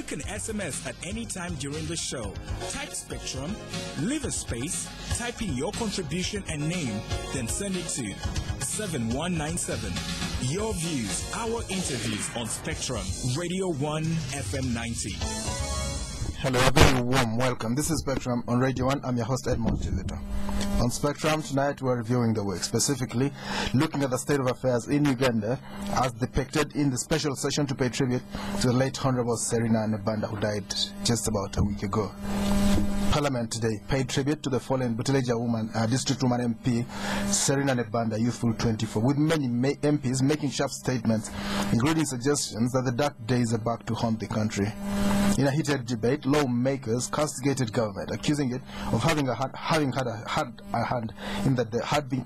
can SMS at any time during the show. Type Spectrum, leave a space, type in your contribution and name, then send it to 7197. Your views, our interviews on Spectrum, Radio 1 FM 90. Hello, a very warm welcome. This is Spectrum on Radio 1. I'm your host, Edmond. Kizito. On Spectrum tonight, we're reviewing the work, specifically looking at the state of affairs in Uganda as depicted in the special session to pay tribute to the late Honorable Cerina Nebanda, who died just about a week ago. Parliament today paid tribute to the fallen Buteleja woman, District Woman MP Cerina Nebanda, youthful 24, with many MPs making sharp statements, including suggestions that the dark days are back to haunt the country. In a heated debate, lawmakers castigated government, accusing it of having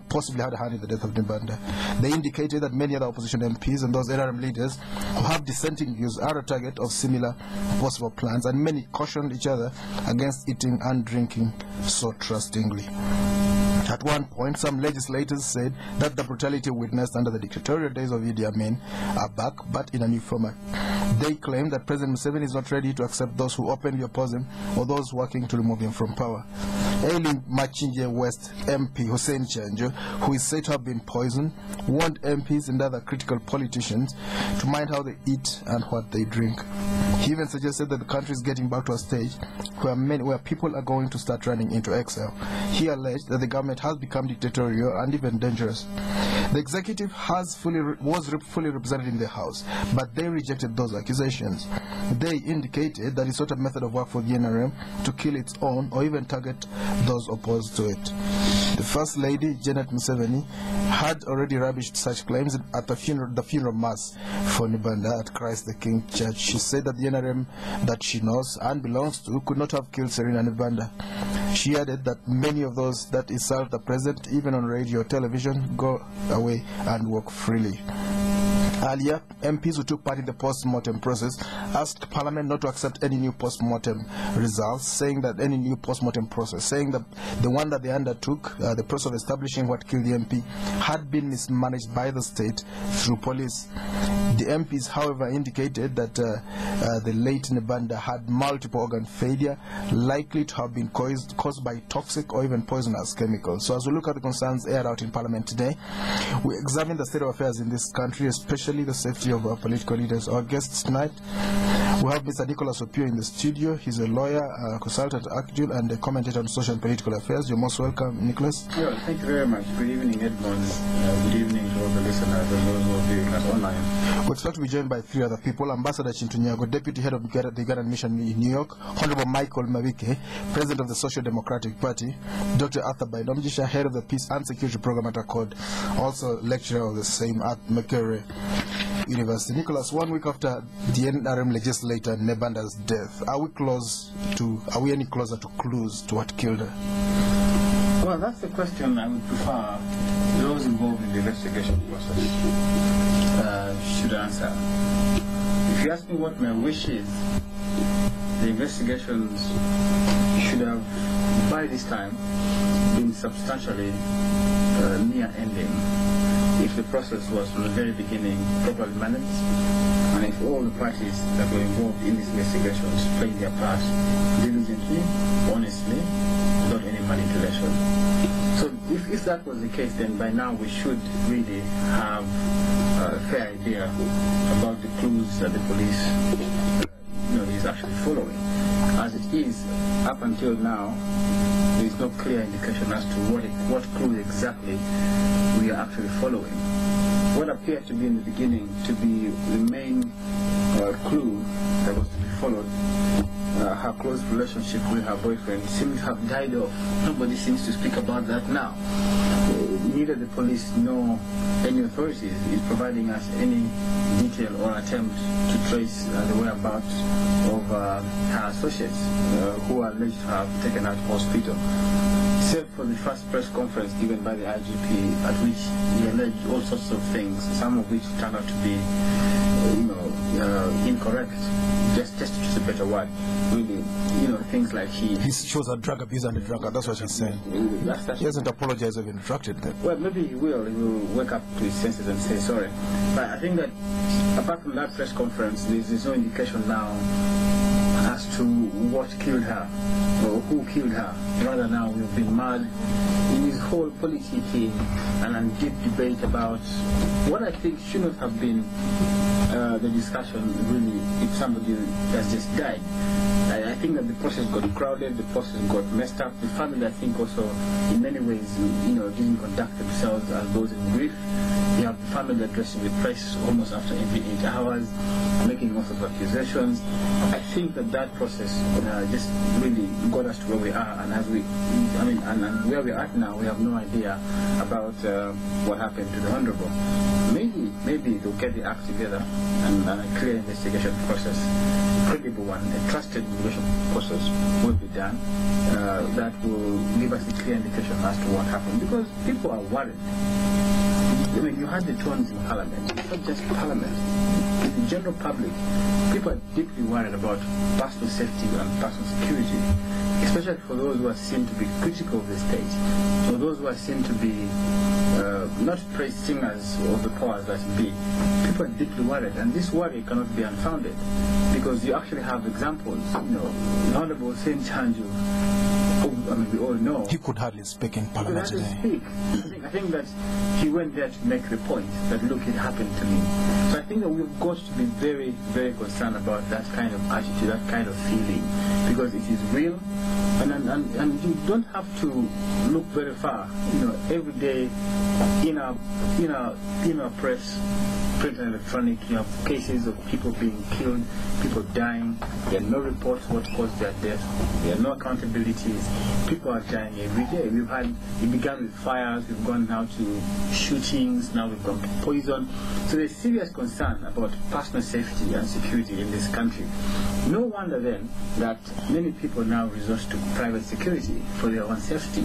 possibly had a hand in the death of Nebanda. They indicated that many other opposition MPs and those NRM leaders who have dissenting views are a target of similar possible plans, and many cautioned each other against eating and drinking so trustingly. At one point, some legislators said that the brutality witnessed under the dictatorial days of Idi Amin are back, but in a new format. They claim that President Museveni is not ready to accept those who openly oppose him or those working to remove him from power. Ailing Machinje West MP Hussein Chanjo, who is said to have been poisoned, warned MPs and other critical politicians to mind how they eat and what they drink. He even suggested that the country is getting back to a stage where people are going to start running into exile. He alleged that the government has become dictatorial and even dangerous. The executive was fully represented in the House, but they rejected those accusations. They indicated that it's not a method of work for the NRM to kill its own or even target those opposed to it. The First Lady, Janet Museveni, had already rubbished such claims at the funeral mass for Nebanda at Christ the King Church. She said that the NRM that she knows and belongs to could not have killed Cerina Nebanda. She added that many of those that insult the president, even on radio or television, go away and walk freely. Earlier, MPs who took part in the post-mortem process asked Parliament not to accept any new post-mortem results, saying that the one that they undertook, the process of establishing what killed the MP, had been mismanaged by the state through police. The MPs, however, indicated that the late Nebanda had multiple organ failure, likely to have been caused by toxic or even poisonous chemicals. So as we look at the concerns aired out in Parliament today, we examine the state of affairs in this country, especially the safety of our political leaders. Our guests tonight, we have Mr. Nicholas Opio in the studio. He's a lawyer, a consultant at ACODE, and a commentator on social and political affairs. You're most welcome, Nicholas. Yeah, thank you very much. Good evening, Edmond. Good evening to all the listeners and those who are viewing us online. We expect to be joined by three other people: Ambassador Kintu Nyago, Deputy Head of the Ugandan Mission in New York; Honorable Mabike, President of the Social Democratic Party; Dr. Arthur Bainomugisha, Head of the Peace and Security Program at ACODE, also lecturer of the same at Makerere University. Nicholas, 1 week after the NRM legislator Nebanda's death, are we any closer to clues to what killed her? Well, that's the question I would prefer those involved in the investigation process should answer. If you ask me what my wish is, the investigations should have, by this time, been substantially near ending. If the process was from the very beginning properly managed, and if all the parties that were involved in these investigations played their part diligently, honestly, without any manipulation. So if that was the case, then by now we should really have a fair idea about the clues that the police is actually following. As it is, up until now, there is no clear indication as to what clues exactly we are actually following. What appeared to be in the beginning to be the main clue that was to be followed, her close relationship with her boyfriend, seems to have died off. Nobody seems to speak about that now. Neither the police nor any authorities is providing us any detail or attempt to trace the whereabouts of her associates who are alleged to have taken her to hospital. Except for the first press conference given by the IGP, at which he alleged all sorts of things, some of which turned out to be, incorrect. Just to choose a better word, really, things like he shows a drug abuse and a drunkard. That's what she's saying. He hasn't apologized or even retracted them. Well, maybe he will. He will wake up to his senses and say sorry. But I think that apart from that press conference, there's no indication now as to what killed her or who killed her. Rather now we've been mad in this whole politicking and deep debate about what I think should not have been the discussion really if somebody has just died. I think that the process got crowded, the process got messed up. The family, I think, also in many ways, didn't conduct themselves as those in grief. You have the family addressing the press almost after every 8 hours, making most of accusations. I think that process just really got us to where we are, and and where we are at now, we have no idea about what happened to the Honorable. Maybe they'll get the act together and a clear investigation process, a credible one, a trusted investigation process will be done that will give us a clear indication as to what happened, because people are worried. I mean, you had the tones in Parliament, not just Parliament, in the general public. People are deeply worried about personal safety and personal security, especially for those who are seen to be critical of the state, or those who are seen to be not praised singers of the powers that be. People are deeply worried, and this worry cannot be unfounded, because you actually have examples. The Honorable Saint Chanju, we all know. He could hardly speak in Parliament today. I think that he went there to make the point that, look, it happened to me. So I think that we've got to be very, very concerned about that kind of attitude, that kind of feeling, because it is real, and you don't have to look very far. Every day in our press, print and electronic, you have cases of people being killed, people dying. There are no reports what caused their death. There are no accountabilities. People are dying every day. It began with fires, we've gone now to shootings, now we've gone to poison. So there's serious concern about personal safety and security in this country. No wonder then that many people now resort to private security for their own safety.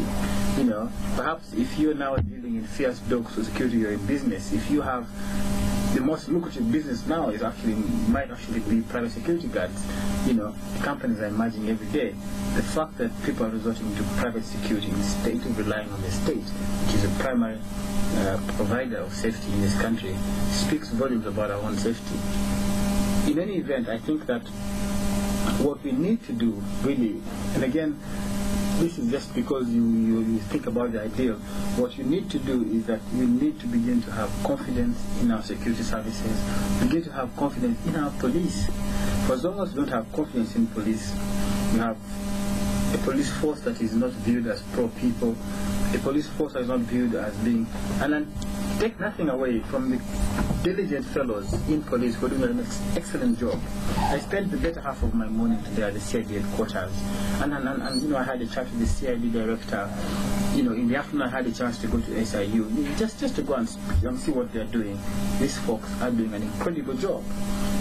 Perhaps if you're now dealing in fierce dogs for security, you're in business. If you have the most lucrative business now might actually be private security guards. Companies are emerging every day. The fact that people are resorting to private security instead of relying on the state, which is a primary provider of safety in this country, speaks volumes about our own safety. In any event, I think that what we need to do really, and again, this is just because you think about the ideal. What you need to do is that we need to begin to have confidence in our security services, begin to have confidence in our police. For as long as we don't have confidence in police, we have a police force that is not viewed as pro-people, a police force that is not viewed as being, and then take nothing away from the diligent fellows in police who are doing an excellent job. I spent the better half of my morning today at the CID headquarters, and I had a chat with the CID director. In the afternoon I had a chance to go to SIU just to go and see what they're doing. These folks are doing an incredible job.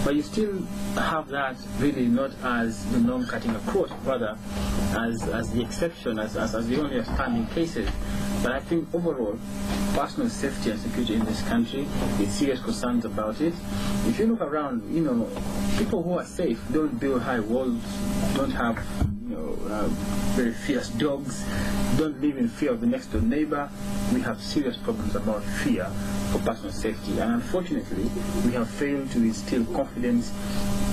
But you still have that really not as the norm cutting across, rather as the exception, as the only outstanding cases. But I think overall, personal safety and security in this country, there's serious concerns about it. If you look around, people who are safe don't build high walls, don't have very fierce dogs, don't live in fear of the next door neighbor. We have serious problems about fear for personal safety, and unfortunately we have failed to instill confidence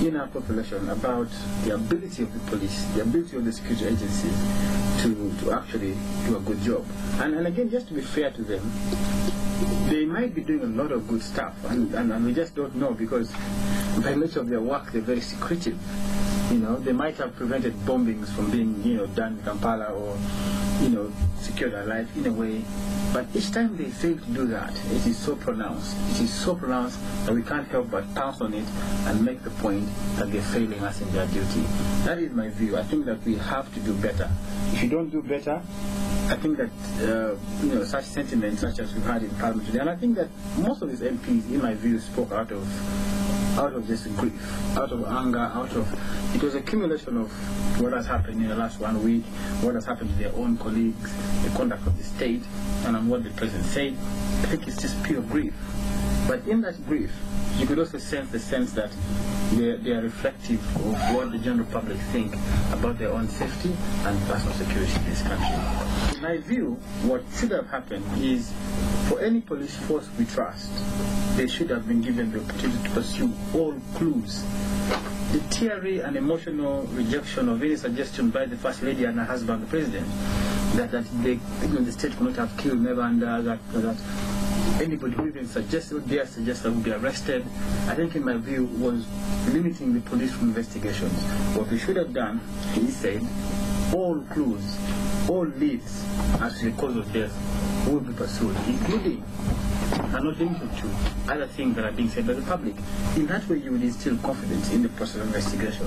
in our population about the ability of the police, the ability of the security agencies to actually do a good job. And again, just to be fair to them, they might be doing a lot of good stuff, and we just don't know, because by nature of their work they're very secretive. They might have prevented bombings from being done in Kampala, or secured our life in a way. But each time they fail to do that, it is so pronounced. It is so pronounced that we can't help but pounce on it and make the point that they're failing us in their duty. That is my view. I think that we have to do better. If you don't do better, I think that such sentiments such as we've had in Parliament today, and I think that most of these MPs, in my view, spoke out of just grief, out of anger, it was accumulation of what has happened in the last 1 week, what has happened to their own colleagues, the conduct of the state, and what the president said. I think it's just pure grief. But in that grief, you could also sense the sense that they are reflective of what the general public think about their own safety and personal security in this country. In my view, what should have happened is, for any police force we trust, they should have been given the opportunity to pursue all clues the teary and emotional rejection of any suggestion by the First Lady and her husband, the President, that the state could not have killed Nebanda, that anybody who even suggested or dare suggest that would be arrested, I think in my view was limiting the police from investigations. What we should have done, he said, all clues, all leads as to the cause of death will be pursued, including and not limited to other things that are being said by the public. In that way, you will instill confidence in the process of investigation.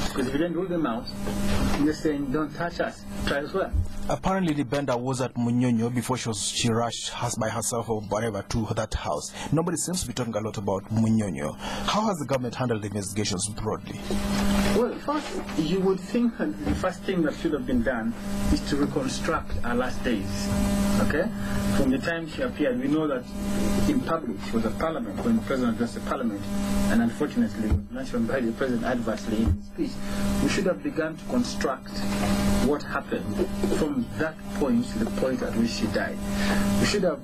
Because if you don't rule them out, you're saying, don't touch us, try as well. Apparently, Nebanda was at Munyonyo before she rushed by herself or whatever to that house. Nobody seems to be talking a lot about Munyonyo. How has the government handled the investigations broadly? Well, first, you would think that the first thing that should have been done is to reconstruct her last days. Okay? From the time she appeared, we know that in public she was at Parliament when the President addressed the Parliament, and unfortunately was mentioned by the President adversely in his speech. We should have begun to construct what happened from that point to the point at which she died. We should have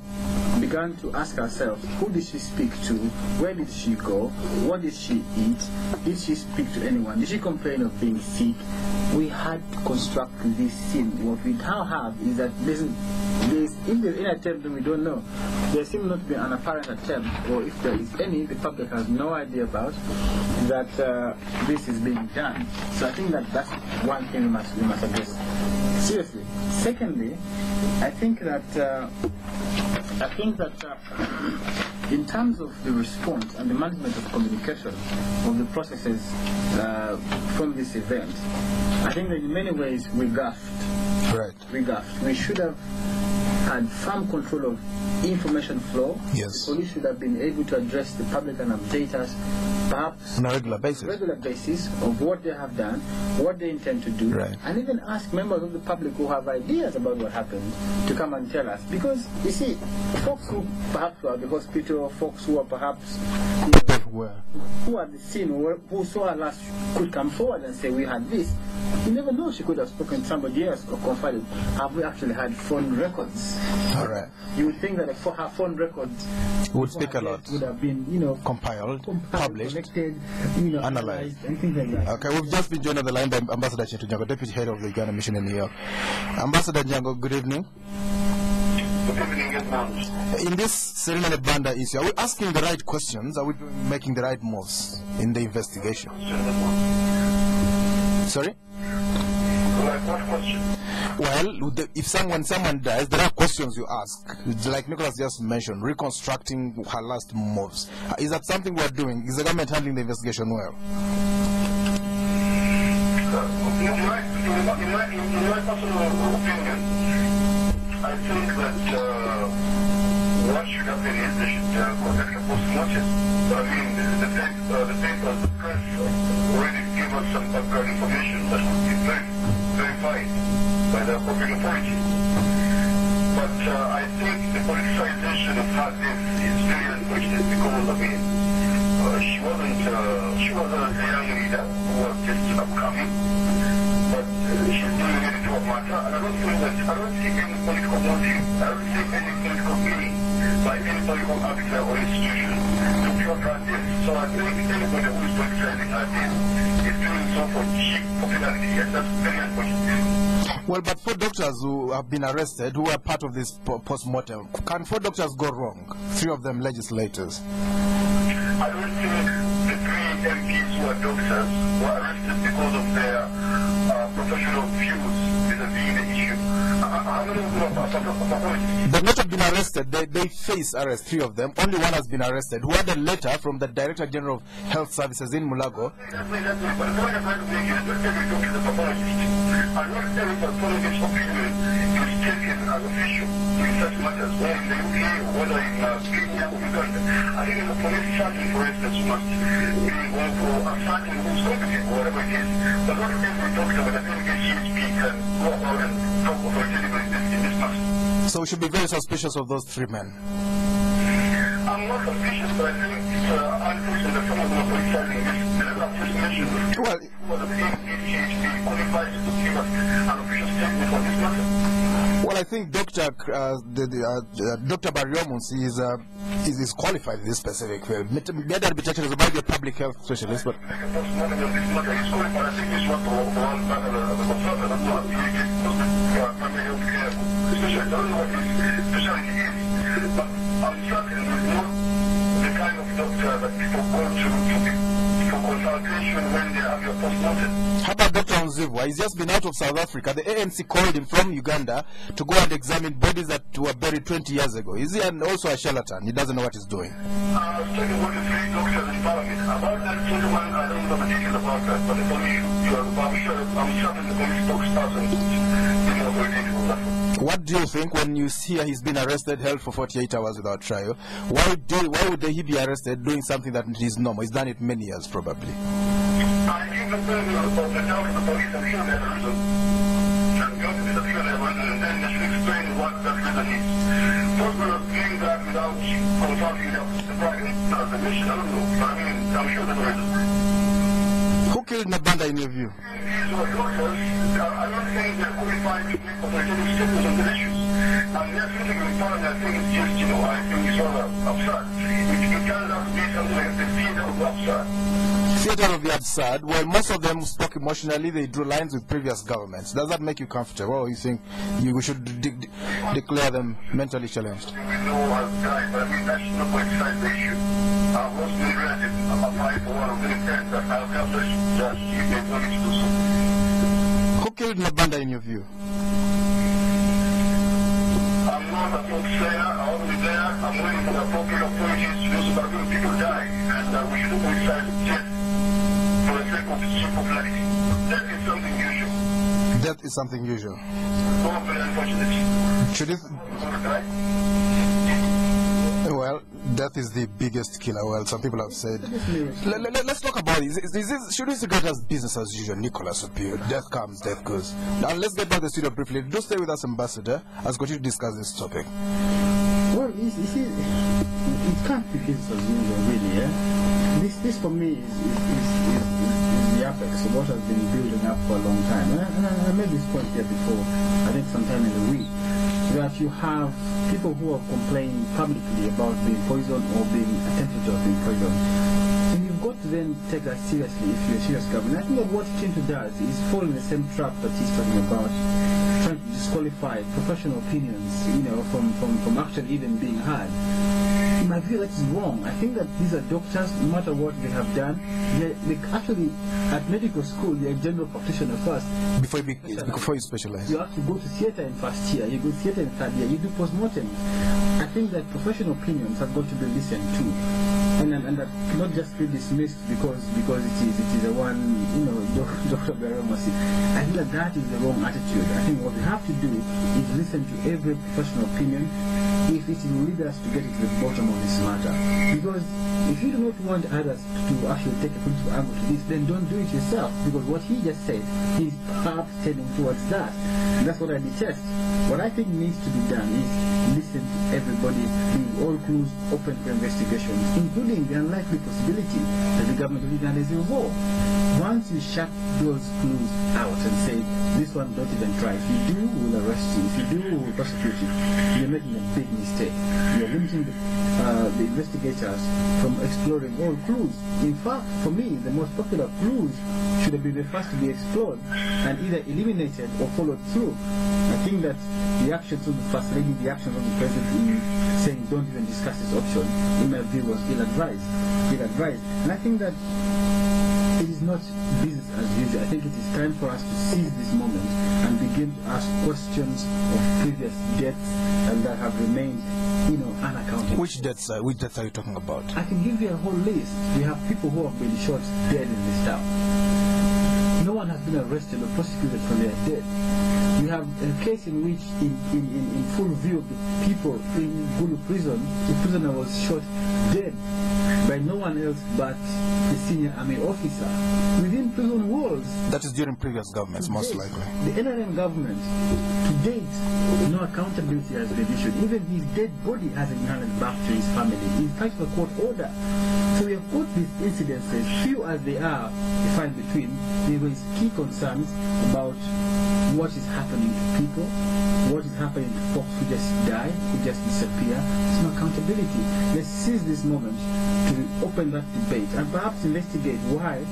begun to ask ourselves, who did she speak to? Where did she go? What did she eat? Did she speak to anyone? Did she complain of being sick? We had to construct this scene. What we now have is that there's in the attempt that we don't know. There seems not to be an apparent attempt, or if there is any, the public has no idea about, that this is being done. So I think that that's one thing we must address seriously. Secondly, I think that in terms of the response and the management of communication of the processes from this event, I think that in many ways we gaffed. Right. We gaffed. We should have had firm control of information flow. Yes. The police should have been able to address the public and update us, perhaps on a regular basis of what they have done, what they intend to do, right. And even ask members of the public who have ideas about what happened to come and tell us. Because, you see, folks who perhaps were at the hospital, folks who are perhaps who are at the scene, who saw her last, could come forward and say, we had this. You never know, she could have spoken to somebody else or confided. Have we actually had phone records? All right. You would think that her phone records would speak a lot. Would have been, compiled, published, collected, analyzed, and things like that. Okay, we've just been joined on the line by Ambassador Kintu Nyago, Deputy Head of the Uganda Mission in New York. Ambassador Nyago, good evening. Good evening, Edmond. In this Cerina Nebanda issue, are we asking the right questions? Are we making the right moves in the investigation? Sorry? What question? Well, if someone dies, there are questions you ask. Like Nicholas just mentioned, reconstructing her last moves. Is that something we're doing? Is the government handling the investigation well? In my personal opinion, I think that what should happen is they should conduct a post-mortem. But I mean, the papers, the press already give us some background information that could be verified by the appropriate authority. But I think the politicization of her death is very unfortunate because, I mean, she wasn't a young leader who was just upcoming, but she's doing it to a matter, and I don't see any political motive, I don't see any political meaning by any political actor or institution to pure her death. So I think anybody who is politicizing her death is doing so for cheap popularity, and that's very unfortunate. Well, but 4 doctors who have been arrested, who are part of this post-mortem, can 4 doctors go wrong? 3 of them legislators. I don't think the 3 MPs who are doctors were arrested because of their professional views vis-a-vis the issue. They've not been arrested. They face arrest, 3 of them. Only 1 has been arrested, who had a letter from the Director General of Health Services in Mulago. But the point I'm trying to make is that every doctor is a pathologist. And not every pathologist's opinion is taken as official in such matters, whether in the UK or whether in Kenya or Uganda. I think in the police charging, for instance, must be going for a certain who's competent or whatever it is. But not every doctor with an MHCHP can go about and talk authoritatively in this matter. So we should be very suspicious of those 3 men. I'm not suspicious, but I think it's unfortunate that some of them are politicizing this. The level I've just mentioned, Well, whether the MHCHP qualifies to give us an official statement on this matter. Well, I think Dr. Bainomugisha is qualified in this specific field. Maybe I'll be touching as a public health specialist, but. I'm struggling with more the kind of doctor that people go to for consultation when they have your postmortem. How about Dr. Nzibwa? He's just been out of South Africa. The ANC called him from Uganda to go and examine bodies that were buried 20 years ago. Is he also a charlatan? He doesn't know what he's doing. I was talking about the 3 doctors in Parliament. About that gentleman, I don't know the details about that, but the police, I'm sure the police spokesperson, you know, very details about that. What do you think when you hear he's been arrested, held for 48 hours without trial? Why would he be arrested doing something that is normal? He's done it many years, probably. I give the person of the doubt to the police and sure they have a reason. And go to the sure they have a reason, and then they should explain what that reason is. Those who are doing that without consulting the private mission, I don't know. But I mean, I'm sure there's a reason. Who killed Nebanda in your view? These were doctors. I'm not saying they're qualified to make authoritative statements on the issues. And they're sitting in front, I think it's just, you know, I think it's all absurd. It turns out to be something like the theater of the absurd. Theater of the absurd. Well, most of them spoke emotionally. They drew lines with previous governments. Does that make you comfortable, or you think we should declare them mentally challenged? We know I've died, but I mean, that's not what decides the issue. Most relatives apply for one of the intent that I'll have to just give them money to do so. Who killed Nebanda in your view? I'm not a folksayer. I won't be there. I'm waiting for the appropriate authorities to do so, but people die. And we should criticize death for the sake of popularity. Death is something usual. Death is something usual. Oh, very unfortunate. Should it? Well, death is the biggest killer. Well, some people have said. Let's talk about this. Should we regard it as business as usual, Nicholas Opio? Death comes, death goes. Now, let's get back to the studio briefly. Do stay with us, Ambassador, as we continue to discuss this topic. Well, you see, it can't be business as usual, really. Yeah? This for me is the apex of what has been building up for a long time. And I made this point here before, I think sometime in the week, that you have people who have complained publicly about being poisoned or being attempted to have been poisoned. And you've got to then take that seriously if you're a serious government. I think that what Kintu does is fall in the same trap that he's talking about, trying to disqualify professional opinions, you know, from actually even being heard. In my view, that is wrong. I think that these are doctors, no matter what they have done, they actually, at medical school, they're general practitioner first. Before you specialize. You have to go to theater in first year, you go to theater in third year, you do postmortem. I think that professional opinions have got to be listened to. And that cannot just be dismissed because it is a one, you know, Dr. Bainomugisha. I think that is the wrong attitude. I think what we have to do is listen to every professional opinion if it will lead us to get to the bottom of this matter. Because if you do not want others to actually take a political angle to this, then don't do it yourself. Because what he just said, he's perhaps tending towards that. And that's what I detest. What I think needs to be done is listen to everybody, leave all clues open for investigations, including the unlikely possibility that the government of Uganda is involved. Once you shut those clues out and say, this one don't even try, if you do, we'll arrest you, if you do, we'll prosecute you, you're making a big mistake. You're limiting the investigators from exploring all clues. In fact, for me, the most popular clues should have been the first to be explored and either eliminated or followed through. I think that the actions of the First Lady, the actions of the President in saying don't even discuss this option, in my view, was ill-advised. And I think that it is not business as usual. I think it is time for us to seize this moment and begin to ask questions of previous deaths and that have remained, you know, unaccounted. Which deaths are you talking about? I can give you a whole list. We have people who have been shot dead in this town. No one has been arrested or prosecuted for their death. We have a case in which, in full view of the people in Gulu prison, the prisoner was shot dead by no one else but the senior army officer within prison walls. That is during previous governments, most likely. The NRM government, to date, no accountability has been issued. Even his dead body hasn't been handed back to his family in spite of a court order. So we have got these incidences, few as they are, far in between. There is key concerns about what is happening to people, what is happening to folks who just die, who just disappear. There's no accountability. Let's seize this moment to open that debate and perhaps investigate why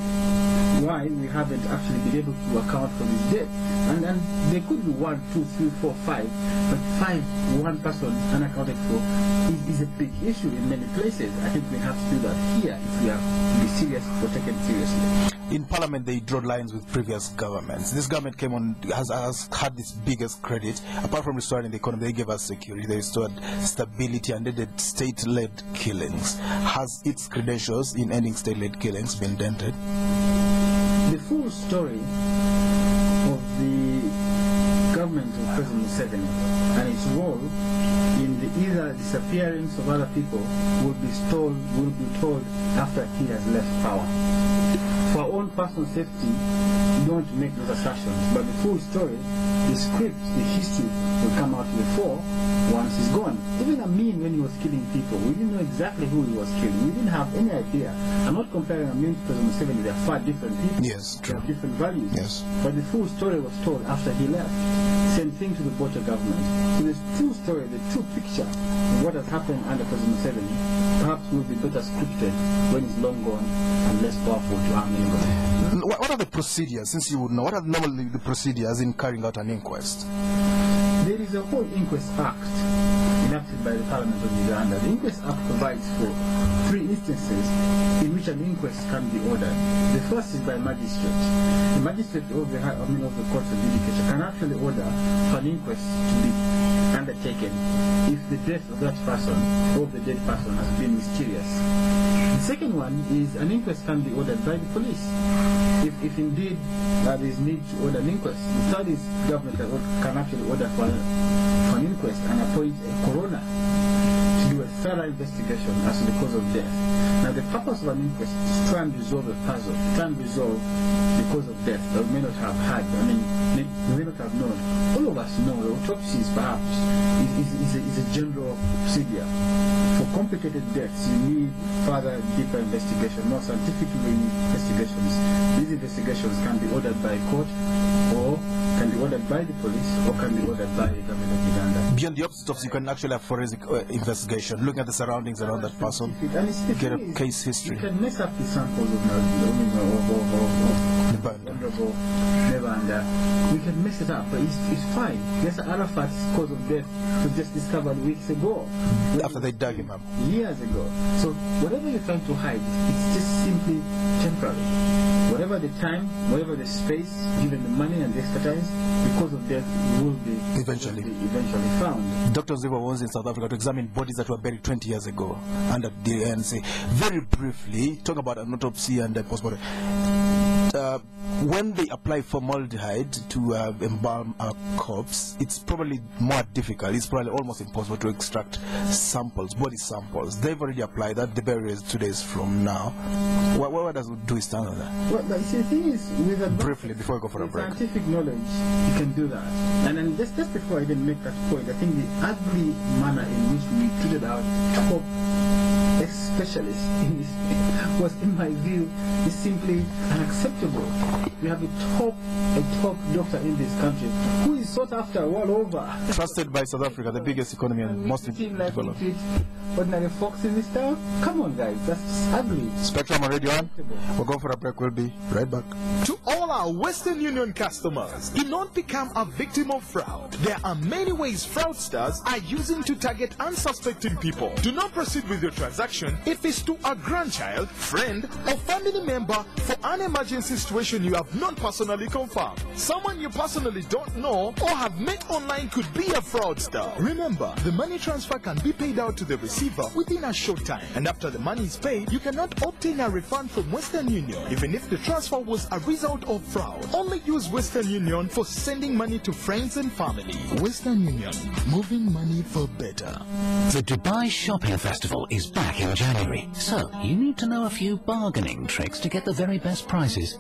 we haven't actually been able to account for this death. And there could be 1, 2, 3, 4, 5, but 5, one person unaccounted for is a big issue in many places. I think we have to do that here if we are to be serious or taken seriously. In Parliament, they draw lines with previous governments. This government came on, has had this biggest credit. Apart from restoring the economy, they gave us security, they restored stability, and they did state-led killings. Has its credentials in ending state-led killings been dented? The full story of the government of President Museveni and its role in the either disappearance of other people will be told after he has left power. For our own personal safety, we don't make those assertions, but the full story, the script, the history will come out to the fore once he's gone. Even Amin, when he was killing people, we didn't know exactly who he was killing. We didn't have any idea. I'm not comparing Amin to President Museveni. They're far different people. Yes, true. They have different values. Yes. But the full story was told after he left. Same thing to the Botha government. So the true story, the true picture of what has happened under President Museveni perhaps will be better scripted when he's long gone and less powerful to harm anybody. What are the procedures, since you would know, what are normally the procedures in carrying out an inquest? There is a whole Inquest Act enacted by the Parliament of Uganda. The Inquest Act provides for 3 instances in which an inquest can be ordered. The first is by magistrate. The magistrate of the court of judicature can actually order for an inquest to be undertaken if the death of that person or the dead person has been mysterious. The second one is an inquest can be ordered by the police if indeed there is need to order an inquest. The third is government can actually order for an inquest and appoint a coroner to do a thorough investigation as to the cause of death. Now the purpose of an inquest is to try and resolve a puzzle, to try and resolve the cause of death that we may not have had. We may not have known. All of us know the autopsies perhaps is a general procedure. For complicated deaths, you need further, deeper investigation, more scientifically investigations. These investigations can be ordered by a court, or can be ordered by the police, or can be ordered by the government of Uganda. Beyond the autopsy, you can actually have forensic investigation, looking at the surroundings around that person, get a case history. You can mess up the samples of Nebanda. We can mess it up, but it's fine. Yes, Arafat's cause of death was just discovered weeks ago. After they dug him up. Years ago. So whatever you're trying to hide, it's just simply temporary. Whatever the time, whatever the space, given the money and the expertise, the cause of death will be eventually found. Dr. Ziva was in South Africa to examine bodies that were buried 20 years ago under the ANC. Very briefly, talk about an autopsy and postmortem. When they apply formaldehyde to embalm a corpse, it's probably more difficult. It's probably almost impossible to extract samples, body samples. They've already applied that. The burial is 2 days from now. What does do we stand on that? Well, but the thing is, with a briefly before we go for a break, scientific knowledge, you can do that. And then just before I even make that point, I think the ugly manner in which we treated our top specialist in this was, in my view, is simply unacceptable. We have a top doctor in this country who is sought after all over. Trusted by South Africa, the biggest economy and most developed. Ordinary folks in this town? Come on, guys, that's ugly. Spectrum on Radio 1. We'll go for a break. We'll be right back. To all our Western Union customers, do not become a victim of fraud. There are many ways fraudsters are using to target unsuspecting people. Do not proceed with your transaction if it's to a grandchild, friend, or family member for an emergency situation you have not personally confirmed. Someone you personally don't know or have met online could be a fraudster. Remember, the money transfer can be paid out to the receiver within a short time, and after the money is paid, you cannot obtain a refund from Western Union, even if the transfer was a result of fraud. Only use Western Union for sending money to friends and family. Western Union, moving money for better. The Dubai Shopping Festival is back in January, so you need to know a few bargaining tricks to get the very best prices.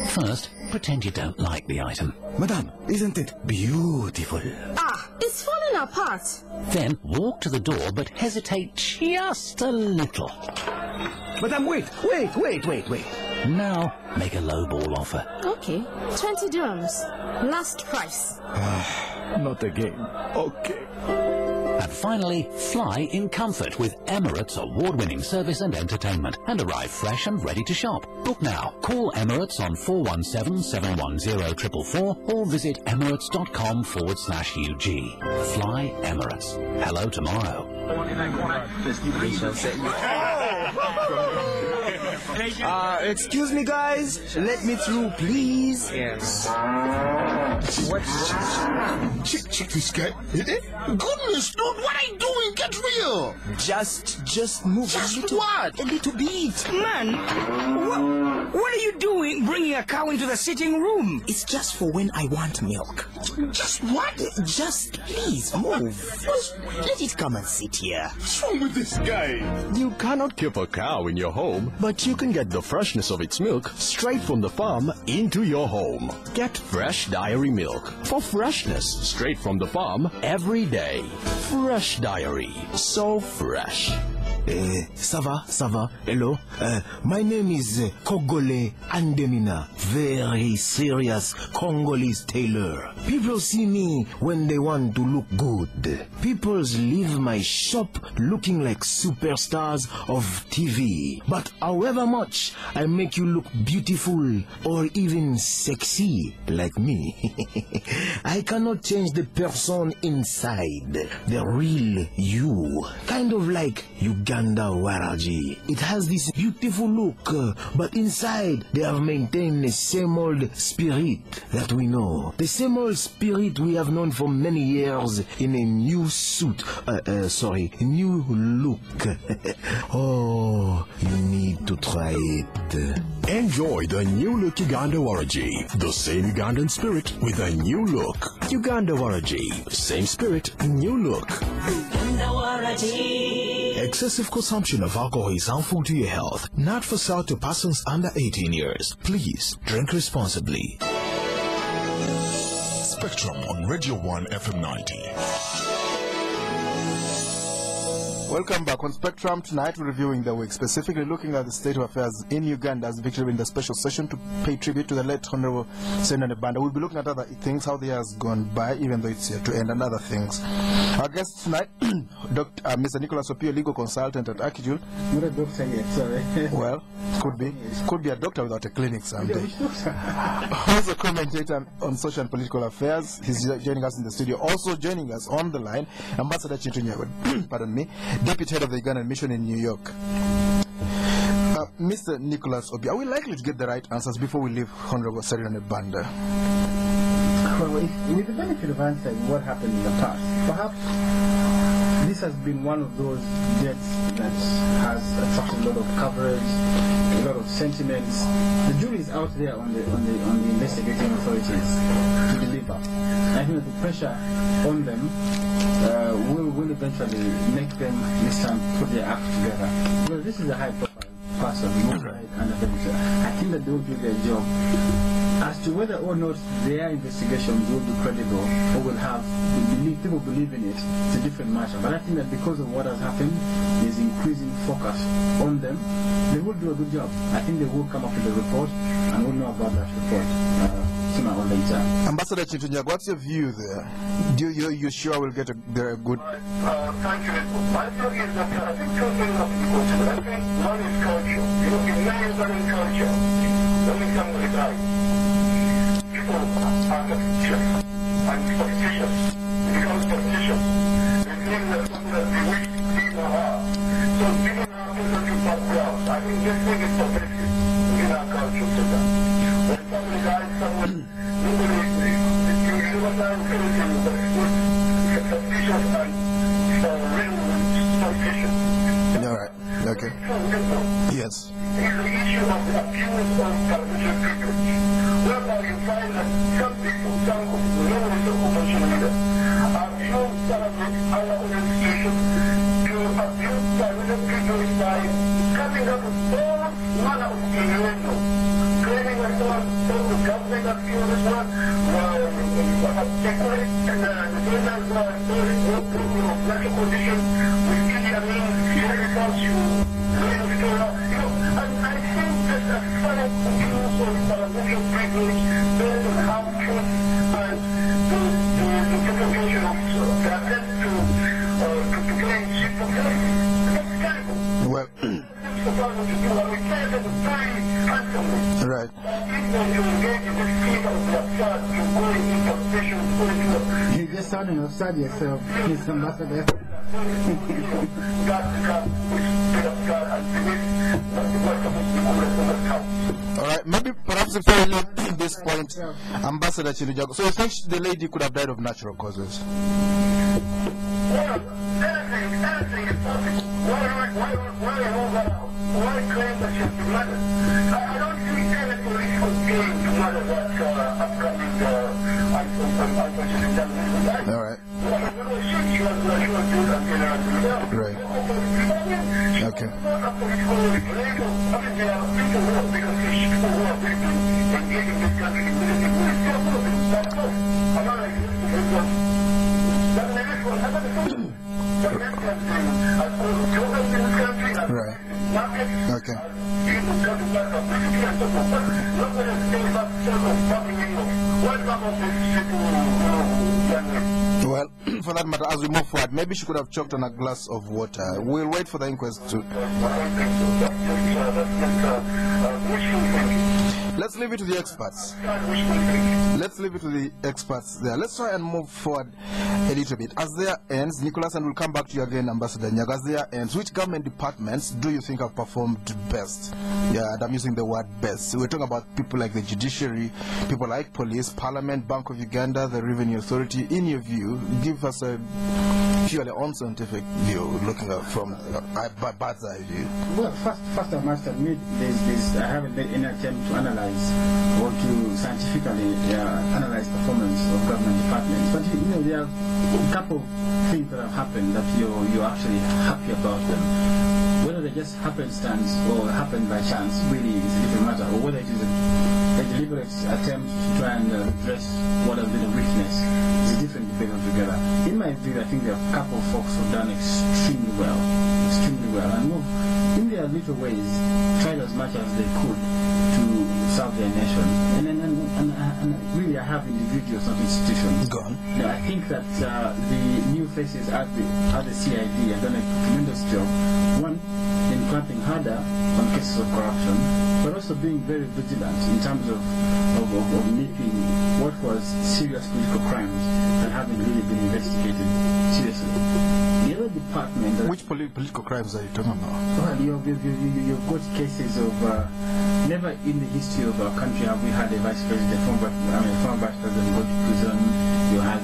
First, pretend you don't like the item. Madam, isn't it beautiful? Ah, it's falling apart. Then walk to the door, but hesitate just a little. Madam, wait. Now make a lowball offer. Okay, 20 dirhams. Last price. Not again. Okay. And finally, fly in comfort with Emirates award-winning service and entertainment and arrive fresh and ready to shop. Book now. Call Emirates on 417-710-444 or visit emirates.com/UG. Fly Emirates. Hello tomorrow. Excuse me, guys. Let me through, please. Yes. Check this guy. Goodness, dude, what are you doing? Get real. Just move Just a little. what? A little bit. Man, what are you doing bringing a cow into the sitting room? It's just for when I want milk. Just what? Just please move. Let it come and sit here. What's wrong with this guy? You cannot keep a cow in your home, but you can get the freshness of its milk straight from the farm into your home. Get fresh dairy milk for freshness straight from the farm every day. Fresh Diary. So fresh. Ça va? Hello? My name is Kogole Andemina, very serious Congolese tailor. People see me when they want to look good. People leave my shop looking like superstars of TV. But however much I make you look beautiful or even sexy like me, I cannot change the person inside, the real you. Kind of like Uganda Waraji. It has this beautiful look, but inside they have maintained the same old spirit that we know. The same old spirit we have known for many years in a new suit. New look. Oh, you need to try it. Enjoy the new look Uganda Waraji. The same Ugandan spirit with a new look. Uganda Waraji. Same spirit, new look. Uganda Waraji. Excessive consumption of alcohol is harmful to your health. Not for sale to persons under 18 years. Please drink responsibly. Spectrum on Radio 1 FM 90. Welcome back on Spectrum. Tonight we're reviewing the week, specifically looking at the state of affairs in Uganda as victory in the special session to pay tribute to the late Hon Cerina Nebanda. We'll be looking at other things, how the year has gone by, even though it's here to end, and other things. Our guest tonight, Mr. Nicholas Opio, legal consultant at ACODE. Not a doctor yet, sorry. Well, could be a doctor without a clinic someday. Also commentator on social and political affairs. He's joining us in the studio. Also joining us on the line, Ambassador Kintu Nyago, pardon me, Deputy Head of the Ugandan Mission in New York. Mr. Nicholas Obi, are we likely to get the right answers before we leave Hon Cerina Nebanda? Well, with the benefit of answering what happened in the past, perhaps this has been one of those deaths that has attracted a lot of coverage, a lot of sentiments. The jury is out there on the investigating authorities to deliver. I think that the pressure on them will eventually make them this time put their act together. Well, this is a high-profile person, and I think that they will do their job. As to whether or not their investigations will be credible or will have people believe in it, it's a different matter. But I think that because of what has happened, there's increasing focus on them. They will do a good job. I think they will come up with a report, and we'll know about that report sooner or later. Ambassador Kintu Nyago, what's your view there? You sure we'll get a good? Thank you. My view is that I think two things are important. I think one is culture. You know, in many Ugandan culture, when it comes to the guy, people are suspicious and politicians. Because politicians, they think that something that they wish people are. So people now feel that you background. I think this thing is pervasive in our culture today. When somebody dies, someone, nobody, you never know anything, but it's good, suspicious and real suspicious. All right. Okay. Yes. It's the issue of the abuse of television privilege, whereby you find that some people, some opposition leaders, are used to our organization to abuse television privilege by coming up with all manner of innuendo, claiming that the government has given this one, and the leaders are doing no problem of national condition with Idi Amin, agriculture, and I think that as far as sounding outside yourself, Mr. Ambassador. All right, maybe perhaps if I leave this point, Ambassador Nyago. So you think the lady could have died of natural causes? Well, anything is possible. Why claim that she's been murdered? I don't think any political gain to murder that upcoming unfortunate journalist. All right. She was good until right. Okay. I mean, there are people who are because people who are really engaged in this country in military police. They are full of it. That's all. I'm not like this. Right. Okay. Well, for that matter, as we move forward, maybe she could have choked on a glass of water. We'll wait for the inquest to... Let's leave it to the experts. Let's leave it to the experts there. Let's try and move forward a little bit. As there ends, Nicholas, and we'll come back to you again, Ambassador Nyago. As there ends, which government departments do you think have performed best? Yeah, and I'm using the word best. We're talking about people like the judiciary, people like police, Parliament, Bank of Uganda, the Revenue Authority. In your view, give us a purely unscientific view, looking at from a bird's eye view. Well, first I must admit, I haven't made any attempt to analyze or to scientifically analyze performance of government departments. But you know, there are a couple of things that have happened that you're actually happy about them. Whether they just happenstance or happen by chance really is a different matter, or whether it is a deliberate attempt to try and address what has been a weakness is a different debate altogether. In my view, I think there are a couple of folks who have done extremely well, and in their little ways tried as much as they could to serve their nation. And really, I have individuals, not institutions. Go on. You know, I think that the new faces at the CID have done a tremendous job. One, in clamping harder on cases of corruption, but also being very vigilant in terms of making what was serious political crimes that haven't really been investigated seriously. The other department... Which political crimes are you talking about? Well, you've got cases of... never in the history of our country have we had a vice president, former vice president go to prison. You had,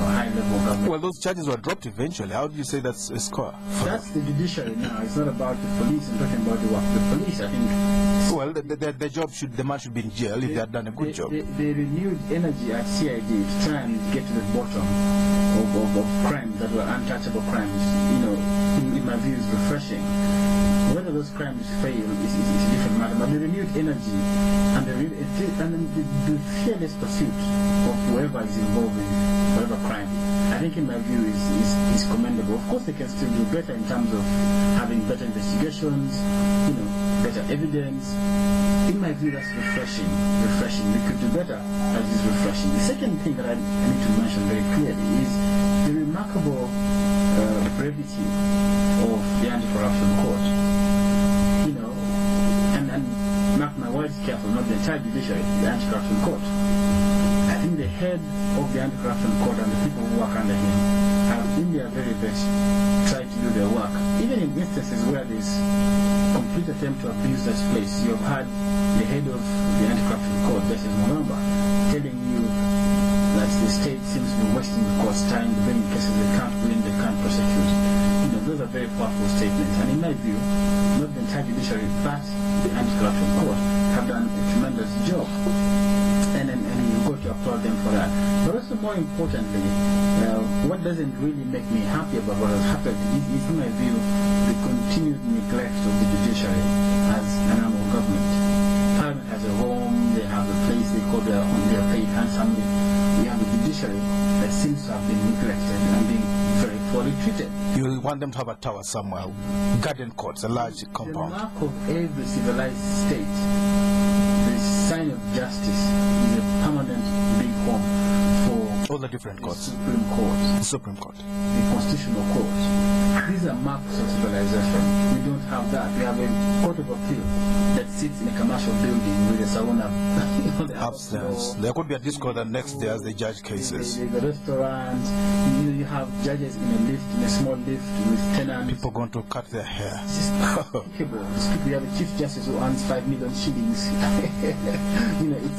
high-level government. Well, those charges were dropped eventually. How do you say that's a score? That's the judiciary now. It's not about the police. I'm talking about the work of the police, I think. Well, the job the man should be in jail if they had done a good job. They renewed energy at CID to try and get to the bottom of crimes that were untouchable crimes. In my view, is refreshing. Whether those crimes fail is a different matter, but the renewed energy and the fearless pursuit of whoever is involved in whatever crime, I think in my view is commendable. Of course, they can still do better in terms of having better investigations, better evidence. In my view, that's refreshing. We could do better, that is refreshing. The second thing that I need to mention very clearly is the remarkable brevity of the anti-corruption court. And mark my words careful, not the entire judiciary, the anti-corruption court. I think the head of the anti-corruption court and the people who work under him have, in their very best, tried to do their work. Even in instances where there's complete attempt to abuse that place, you have had the head of the anti-corruption court, Justice Mabike, telling you that the state seems to be wasting the court's time, bringing cases they can't win, they can't prosecute. Those are very powerful statements, and in my view, not the entire judiciary, but the anti-corruption court have done a tremendous job, and you've got to applaud them for that. But also, more importantly, what doesn't really make me happy about what has happened is, in my view, the continued neglect of the judiciary as an arm of government. Parliament has a home, they have a place they call their home, they are paid handsomely. We have a judiciary that seems to have been neglected and being very poorly treated. You want them to have a tower somewhere, garden courts, a large compound. The mark of every civilized state, the sign of justice, is a permanent big home for all the different courts. The Supreme Court. The Supreme Court. The Constitutional Court. these are marks of civilization. We don't have that. We have a court of appeal that sits in a commercial building with a sauna upstairs. There could be a disco the next day as they judge cases. The restaurant, you have judges in a lift, in a small lift with tenants. People going to cut their hair. It's just unthinkable. We have a chief justice who earns 5 million shillings.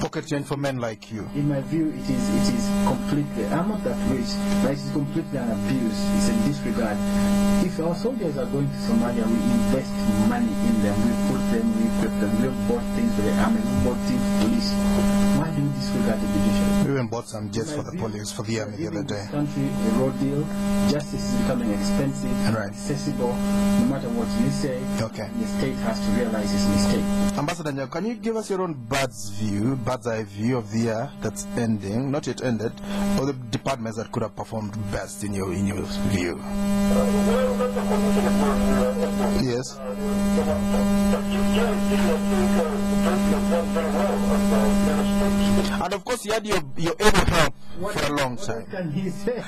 Pocket change for men like you. In my view, it is completely. I'm not that rich, but it's completely an abuse. It's a disregard. If our soldiers are going to Somalia, we invest money in them. We put them, we equip them. We have bought things for the army. We bought things for police. Why do we disregard the judiciary? We even bought some jets for the police, for the army the other day. In this country, a road deal. Justice is becoming expensive, accessible. No matter what you say, the state has to realize its mistake. Ambassador Nyago, can you give us your own bird's eye view of the year that's ending, not yet ended, or the departments that could have performed best in your view? Yes. And of course, you had your able help for a long time. What can he say?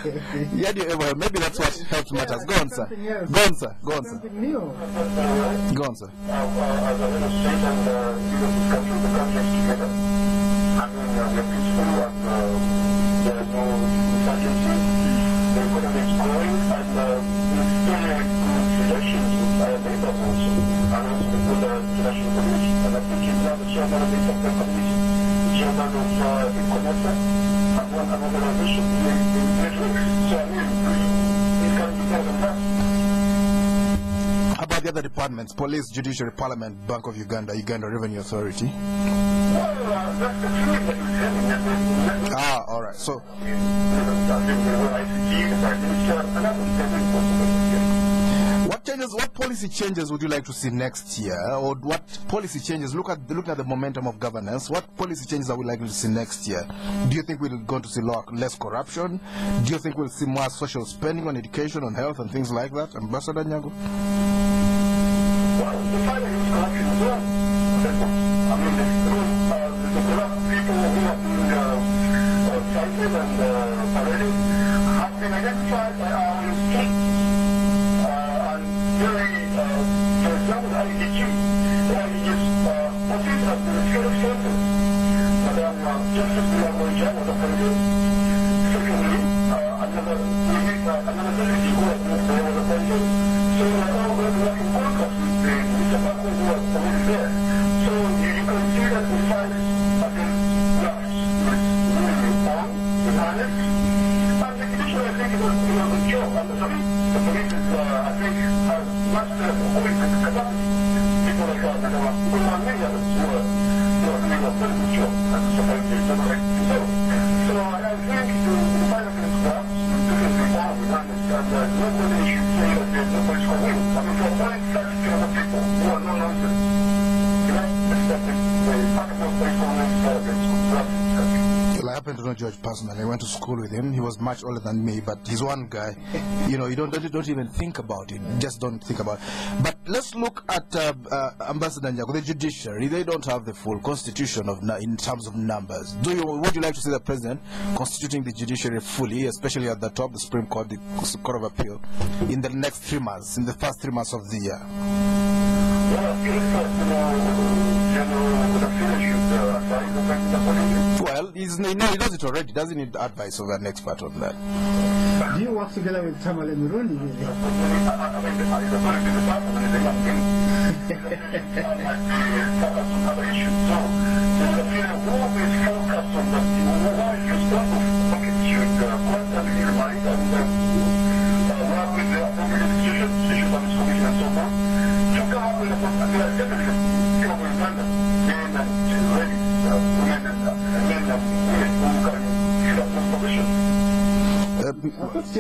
You had your able help. Maybe that's what helped matters. Go on, sir. Go on, sir. Go on, sir. Go on, sir. How about the other departments? Police, Judiciary, Parliament, Bank of Uganda, Uganda Revenue Authority? All right. So, what policy changes would you like to see next year, or what policy changes? Looking at the momentum of governance, what policy changes are we likely to see next year? Do you think we're going to see less corruption? Do you think we'll see more social spending on education, on health, and things like that, Ambassador Nyago? Well, the fight against corruption as well. I mean, the corrupt people who have been cited and paraded have been identified by our state. For example, IDG is office of the Security Center. Madam Justice Nyago was appointed. Secondly, another deputy who was appointed. So we are all going to work in focus with the department who was already there. So you can see that the fight against drugs is moving on in earnest. And the judiciary, I think, is a good job. And the police is, I think, has much always capacity. People like us, and there were many others who are doing a very good job and supporting the correct result. So I think the fight against drugs is definitely on in earnest. And nobody should say that there's no place for women. I mean, to avoid such people who are no nonsense, you know, expecting the practical place for women to fight against drugs in this country. Well, I happen to know George personally. I went to school with him. He was much older than me, but he's one guy. You know, you don't even think about it. Just don't think about it. But let's look at Ambassador Nyago, the judiciary. They don't have the full constitution in terms of numbers. Would you like to see the president constituting the judiciary fully, especially at the top, the Supreme Court, the Court of Appeal, in the next 3 months, in the first 3 months of the year? Well, he does it already. Doesn't need advice of an expert on that. Do you work together with Tamale Murundi?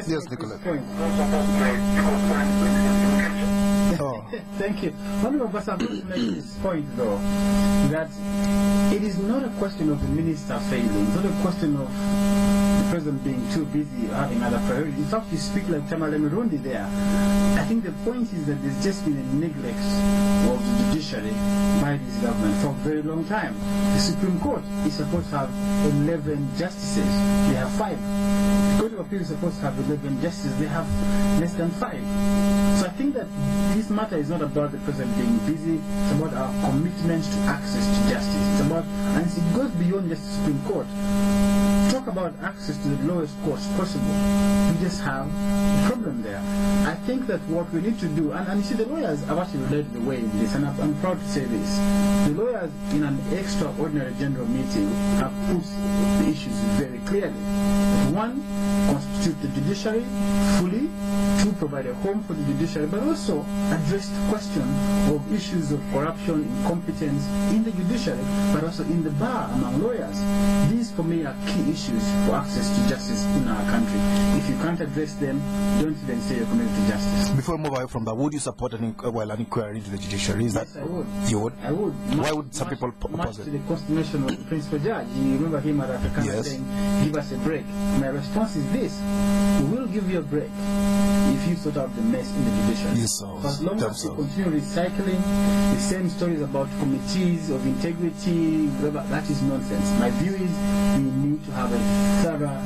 Yes, Nicola. Thank you. Honorable Ambassador, I'm going to make this point, though, that it is not a question of the minister failing. It's not a question of the president being too busy or having other priorities. In fact, you speak like Tamale Murundi there. I think the point is that there's just been a neglect of the judiciary by this government for a very long time. The Supreme Court is supposed to have 11 justices. They have 5. The Court of of Appeal is supposed to have 11 justices, they have less than 5. So I think that this matter is not about the president being busy, it's about our commitment to access to justice. It's about, and it goes beyond just the Supreme Court. Talk about access to the lowest courts possible. We just have a problem there. I think that what we need to do, and you see the lawyers have actually led the way in this, and I'm proud to say this. The lawyers in an extraordinary general meeting have put the issues very clearly. One, constitute the judiciary fully. Two, provide a home for the judiciary, but also address the question of issues of corruption, incompetence in the judiciary, but also in the bar among lawyers. These, for me, are key issues for access to justice in our country. If you can't address them, don't even say you're committed to justice. Before we move away from that, would you support an inquiry into the judiciary? Is yes, that I would. You would? I would. Why would some people oppose it? To the constitution of the principal judge. You remember him at Africana yes. saying, give us a break. My response is this: we will give you a break if you sort out the mess in the judiciary. Yes, as long as you continue recycling the same stories about committees of integrity, whatever, that is nonsense. My view is we need to have a thorough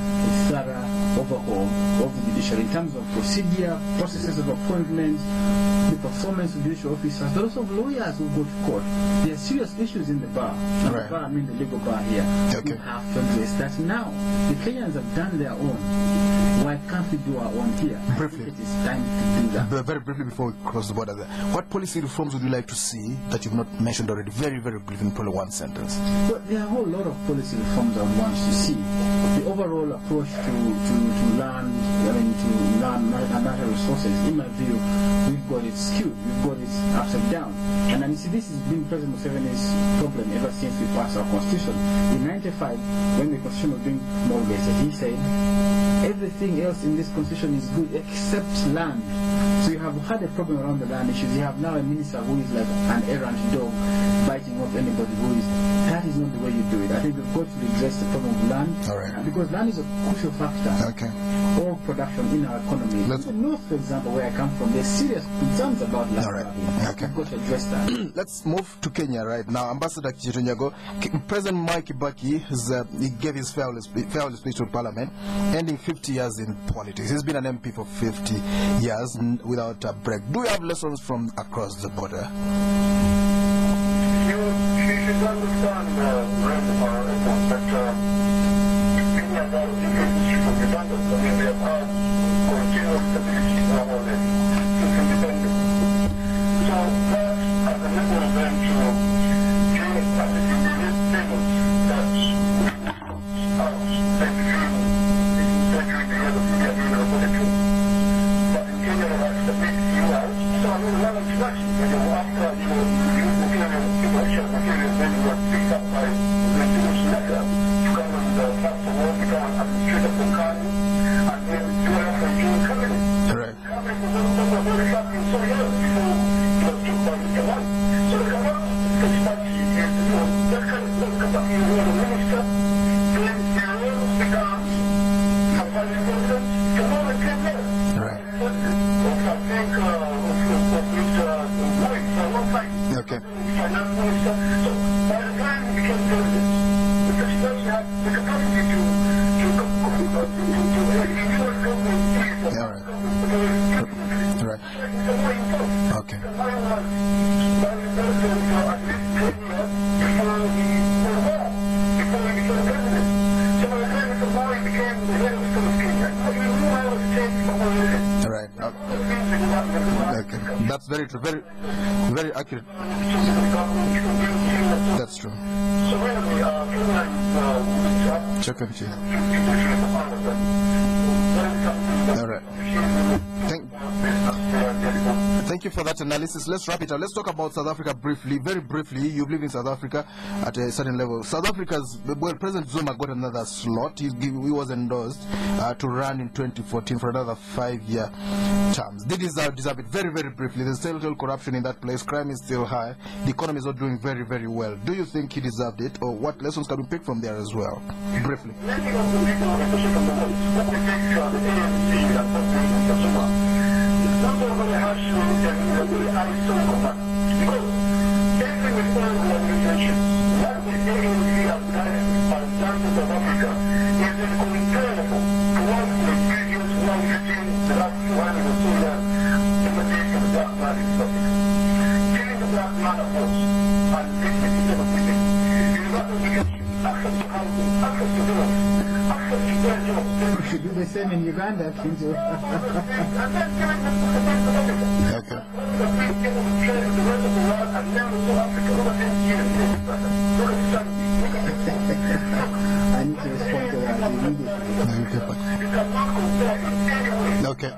overhaul of the judiciary in terms of procedure, processes of appointment, the performance of judicial officers, but also of lawyers who go to court. There are serious issues in the bar. Right. The bar, I mean the legal bar here. Okay. We have to address that now. The Kenyans have done their own. Why can't we do our own here? Briefly. I think it is time to do that. Very briefly before we cross the border there, what policy reforms would you like to see that you've not mentioned already? Very briefly in probably one sentence. Well, there are a whole lot of policy reforms I would want to see. The overall approach to land, to land natural resources, in my view, we've got it skewed, we've got it upside down. And you see, this has been President Museveni's problem ever since we passed our constitution. In 95, when the constitution was being promulgated, he said, everything else in this constitution is good except land. So you have had a problem around the land issues. You have now a minister who is like an errant dog biting off anybody who is. That is not the way you do it. I think we've got to address the problem of land. All right. Because land is a crucial factor. Okay. All production in our economy. In the north, for example, where I come from, there's serious concerns about land. All right. Okay. We've got to address that. Let's move to Kenya right now. Ambassador Kizito Nyago, President Kibaki he gave his farewell speech to Parliament, ending 50 years in politics. He's been an MP for 50 years without a break. Do you have lessons from across the border? You should understand, that Kenya has a history of independence. I mean, we have had continuous stability now already since independence. So that has enabled them to gain a strategy in this statement that out during the years of the Agreement of 42. But in Kenya, they have stability throughout. So I mean, one introduction, after then you were picked up by the Jewish letter to come and start to work, become an administrator for Kanye, and then you were after a Jewish cabinet. Correct. The cabinet was very happy so years before he was took by the Kamal. So the Kamal Kachipati is, that kind of Kachipati is the minister, then the role becomes a vice president, Kamal came there. Right. I think of Mr. White for a long time. Okay. Finance minister. So by the time he became president, the presidency had the capacity to influence government. All right. Right. Okay. The man was vice president for at least 10 years before he became president. So by the time Mr. Moi became the head of state of Kenya, he knew how to change the whole thing. All right. Okay. That's very true. Very accurate. That's true. So really, Check on you. All right. Thank you for that analysis. Let's wrap it up. Let's talk about South Africa briefly, very briefly. You live in South Africa at a certain level. South Africa's, well, President Zuma got another slot. He was endorsed to run in 2014 for another 5-year terms. They deserve it. Very briefly. There's still corruption in that place. Crime is still high. The economy is not doing very well. Do you think he deserved it, or what lessons can we pick from there as well? Briefly. Many of the people, especially from the West, what we take the ANC and what we take the Zuma, it's not over the harsh and the aristocrat. Because everything with all the organizations, what the ANC has done, for example, South Africa, is incomparable to what the the same in Uganda, Kintu. Okay. I need to respond to that immediately. Okay.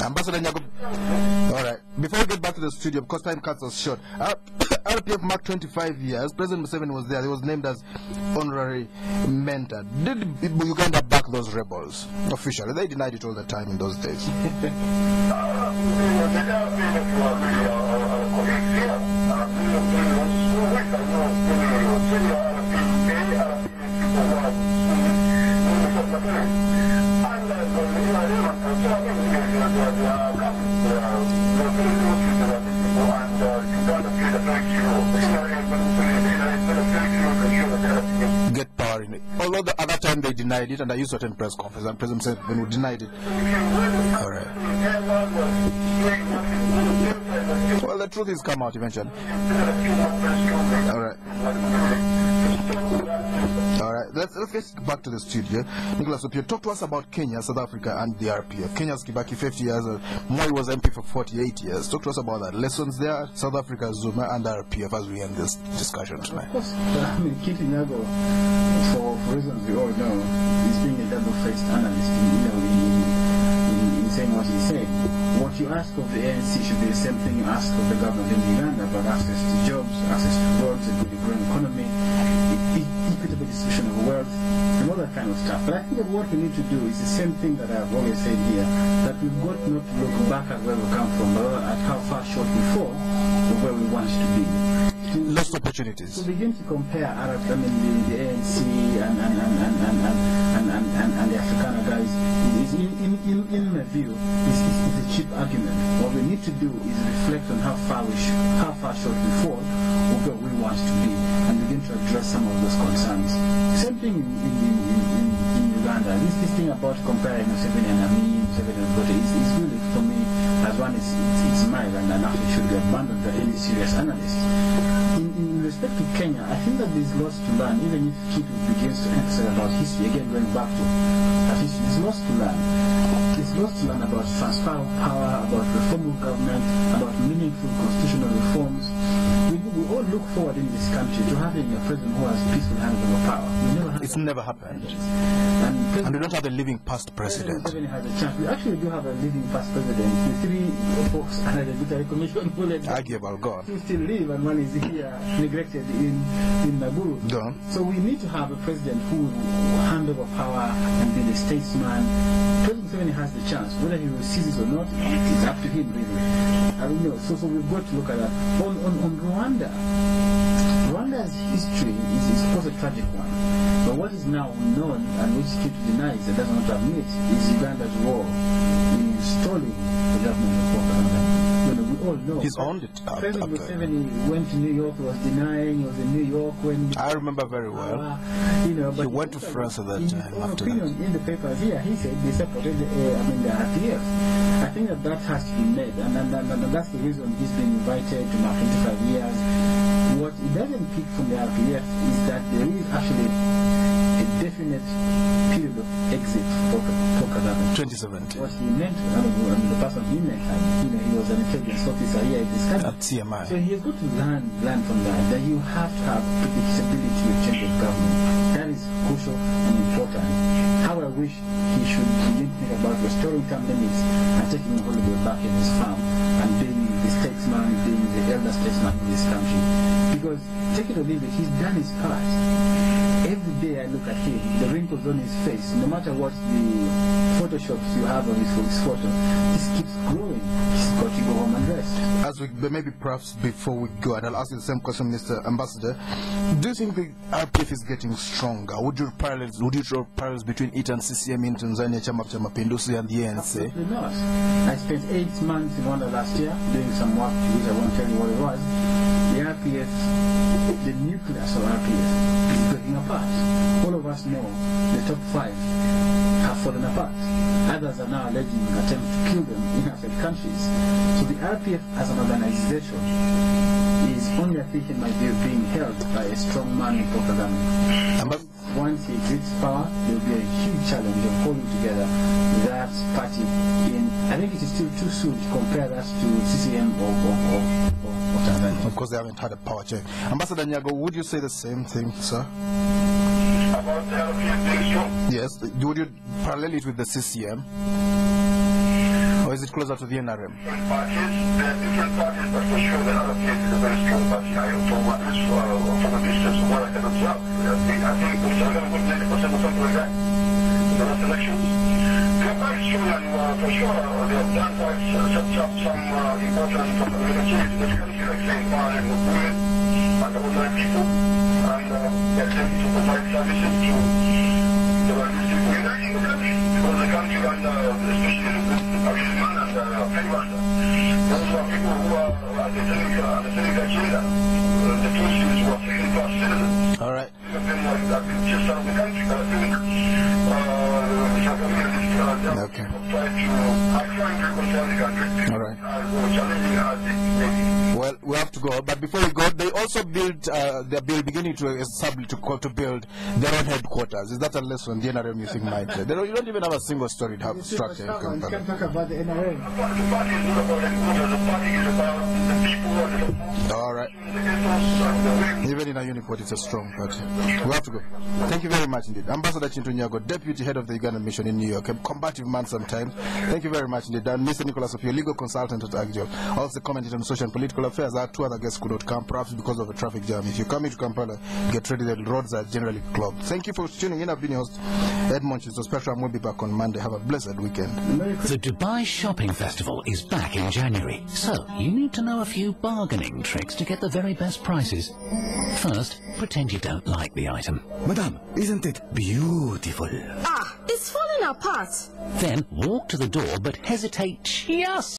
Ambassador Nyago. All right. Before we get back to the studio, because time cuts us short, RPF marked 25 years. President Museveni was there. He was named as honorary mentor. Did Uganda back those rebels officially? They denied it all the time in those days. Get power in it. Although at that time they denied it, and I used to attend press conference, and President Museveni denied it. All right. Well, the truth is come out eventually. All right. All right. Let's get back to the studio. Nicholas Opio, talk to us about Kenya, South Africa, and the RPF. Kenya's Kibaki 50 years. Moi was MP for 48 years. Talk to us about that. Lessons there, South Africa, Zuma, and the RPF as we end this discussion tonight. Of course, I mean, Kintu Nyago, for reasons we all know, is being a double-faced analyst in saying what he's saying. What you ask of the ANC should be the same thing you ask of the government in Uganda about access to jobs, access to roads, a good growing economy, equitable distribution of wealth, and all that kind of stuff. But I think that what we need to do is the same thing that I've always said here, that we've got not to look back at where we come from, but at how far short we fall of where we want to be. Lost opportunities. To begin to compare the ANC and the Afrikaner guys, in my view, is a cheap argument. What we need to do is reflect on how far short we fall of where we want to be, and begin to address some of those concerns. Same thing in Uganda. This thing about comparing Museveni and Amin, Museveni and Bote is really, for me, as one is it's mild and actually should be abandoned by any serious analyst. In respect to Kenya, I think that there's lots to learn, even if Kintu begins to emphasize about history, again going back to that history, there's lots to learn. There's lots to learn about transfer of power, about reform of government, about meaningful constitutional reforms. We all look forward in this country to having a president who has peaceful handover of power. It's never happened. And we don't have a living past president. President has a chance. We actually do have a living past president. The three folks under the military commission who let arguable God who still live, and one is here neglected in Naguru. Done. So we need to have a president who will hand over power and be the statesman. President Museveni has the chance. Whether he will seize it or not, it's up to him really. I don't know. So we've got to look at that. On Rwanda, Rwanda's history is of course a tragic one. But what is now known, and which Kintu denies and doesn't want to admit, is Uganda's role in installing the government of Uganda. We all know. He's owned it. President Museveni went to New York, was denying, he was in New York when... I remember very well. But he went to France at that time. In opinion, in the papers here, he said they supported the RPF. I think that has to be made, and that's the reason he's been invited to mark 25 years. What it doesn't pick from the RPF is that there is actually a definite period of exit for Kagame. 2017. What he meant, the person he met, he was an intelligence officer here in this country. At CMI. So he has got to learn from that you have to have predictability with change of government. That is crucial and important. How I wish he should begin to think about restoring term limits and taking a holiday back in his farm and being the statesman, being the elder statesman in this country. Because, take it or leave it, he's done his part. Every day I look at him, the wrinkles on his face, no matter what the photoshops you have on his photo, this keeps growing. He's got to go home and rest. As we, maybe perhaps before we go, and I'll ask you the same question, Mr. Ambassador, do you think the RPF is getting stronger? Would you draw parallels between it and CCM in Tanzania, Chama cha Mapinduzi, and the ANC? Absolutely not. I spent 8 months in Rwanda last year doing some work, which I won't tell you what it was. The RPF, the nucleus of RPF, is breaking apart. All of us know the top 5 have fallen apart. Others are now alleging attempts to kill them in African countries. So the RPF as an organization is only I think in my view being held by a strong man in Port Kagame. Once he grips power, there will be a huge challenge of holding together that party. I think it is still too soon to compare that to CCM or Tanzania. Of course, they haven't had a power change. Ambassador Nyago, would you say the same thing, sir? About the LPF being strong? Yes. Would you parallel it with the CCM? Or is it closer to the NRM? Different parties, there are different parties, but for sure the LPF is a very strong party. From a distance from what I can observe. I think it's going to put 90% or something like that in the last elections. They are quite strong, and for sure they have done quite some important communities. Basically, like saying power and movement and ordinary people, and they attempt to provide services to the logistic community in the country, because the country and especially the Arthur and Bainomugisha, those are people who are at the Seneca agenda. The Tutsis who are second-class citizens. All right. Have been just out of the country, but I think some communities okay. try to reconcile the country. All right. Challenging as well, we have to go, but before we go, they also built, they're beginning to establish, to build their own headquarters. Is that a lesson the NRM you think might? You don't even have a single storied structure. You can't talk about the NRM. The party is not about headquarters, the party is about the people who are the all right. Even in a uniport, it's a strong party. We have to go. Thank you very much indeed. Ambassador Kintu Nyago, Deputy Head of the Ugandan Mission in New York, a combative man sometimes. Thank you very much indeed. And Mr. Nicholas Opio, legal consultant at ACODE, also commentator on social and political affairs. Our two other guests could not come, perhaps because of a traffic jam. If you're coming to Kampala, get ready, the roads are generally clogged. Thank you for tuning in. I've been your host, Edmond. So Spectrum will be back on Monday. Have a blessed weekend. The Dubai Shopping Festival is back in January, so you need to know a few bargaining tricks to get the very best prices. First, pretend you don't like the item. Madam, isn't it beautiful? Ah, it's falling apart. Then walk to the door but hesitate just